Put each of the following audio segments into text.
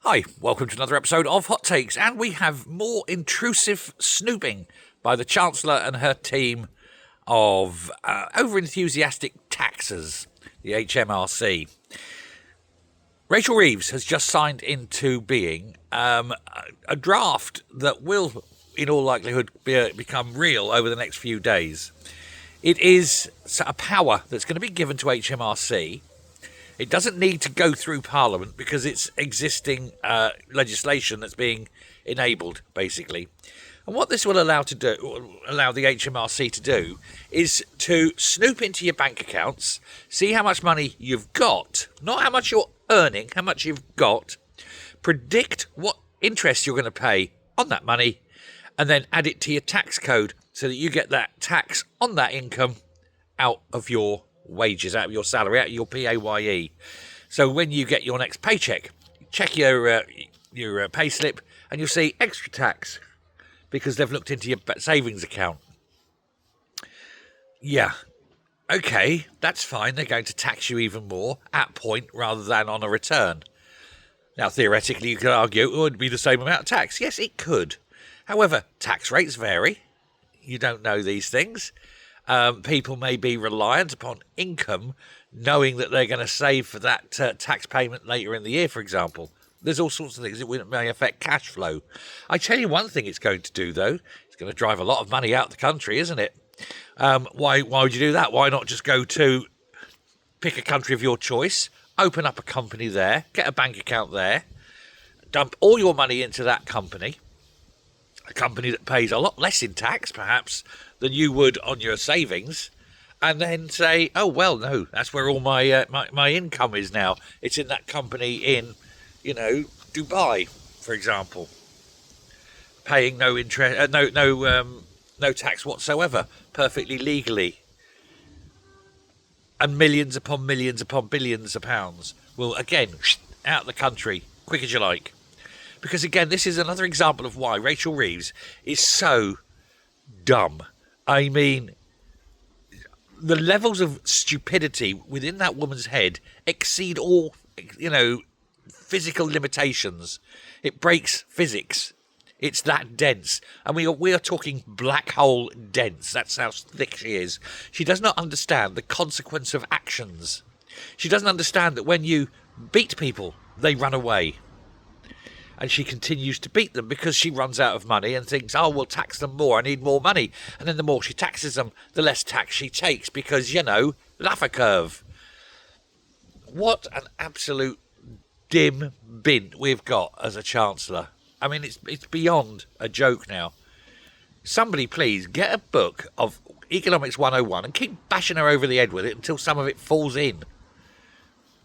Hi, welcome to another episode of Hot Takes, and we have more intrusive snooping by the Chancellor and her team of over-enthusiastic taxers, the HMRC. Rachel Reeves has just signed into being a draft that will, in all likelihood, become real over the next few days. It is a power that's going to be given to HMRC. It doesn't need to go through Parliament because it's existing legislation that's being enabled, basically. And what this will allow the HMRC to do is to snoop into your bank accounts, see how much money you've got, not how much you're earning, how much you've got, predict what interest you're going to pay on that money, and then add it to your tax code so that you get that tax on that income out of your wages, out of your salary, out of your PAYE. So when you get your next paycheck, check your pay slip and you'll see extra tax because they've looked into your savings account. Yeah, okay, that's fine. They're going to tax you even more at point rather than on a return. Now, theoretically, you could argue it would be the same amount of tax. Yes, it could. However, tax rates vary. You don't know these things. People may be reliant upon income, knowing that they're going to save for that tax payment later in the year, for example. There's all sorts of things that may affect cash flow. I tell you one thing it's going to do, though. It's going to drive a lot of money out of the country, isn't it? Why would you do that? Why not just go to pick a country of your choice, open up a company there, get a bank account there, dump all your money into that company, a company that pays a lot less in tax, perhaps, than you would on your savings, and then say, oh, well, no, that's where all my my income is now. It's in that company in, Dubai, for example, paying no interest, no tax whatsoever, perfectly legally. And millions upon millions upon billions of pounds will, again, out of the country, quick as you like. Because, again, this is another example of why Rachel Reeves is so dumb. I mean, the levels of stupidity within that woman's head exceed all, physical limitations. It breaks physics. It's that dense. And we are talking black hole dense. That's how thick she is. She does not understand the consequence of actions. She doesn't understand that when you beat people, they run away. And she continues to beat them because she runs out of money and thinks, oh, we'll tax them more. I need more money. And then the more she taxes them, the less tax she takes because, Laffer curve. What an absolute dim bin we've got as a Chancellor. I mean, it's beyond a joke now. Somebody please get a book of Economics 101 and keep bashing her over the head with it until some of it falls in.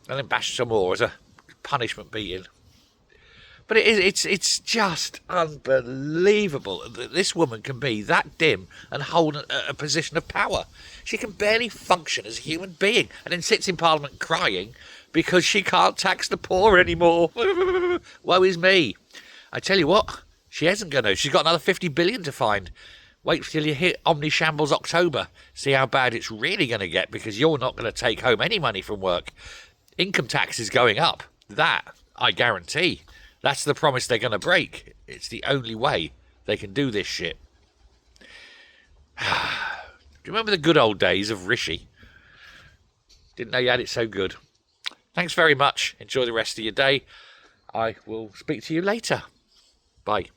And then bash some more as a punishment beating. But it's just unbelievable that this woman can be that dim and hold a position of power. She can barely function as a human being and then sits in Parliament crying because she can't tax the poor anymore. Woe is me. I tell you what, she isn't going to. She's got another 50 billion to find. Wait till you hit Omni Shambles October. See how bad it's really going to get because you're not going to take home any money from work. Income tax is going up. That, I guarantee. That's the promise they're going to break. It's the only way they can do this shit. Do you remember the good old days of Rishi? Didn't know you had it so good. Thanks very much. Enjoy the rest of your day. I will speak to you later. Bye.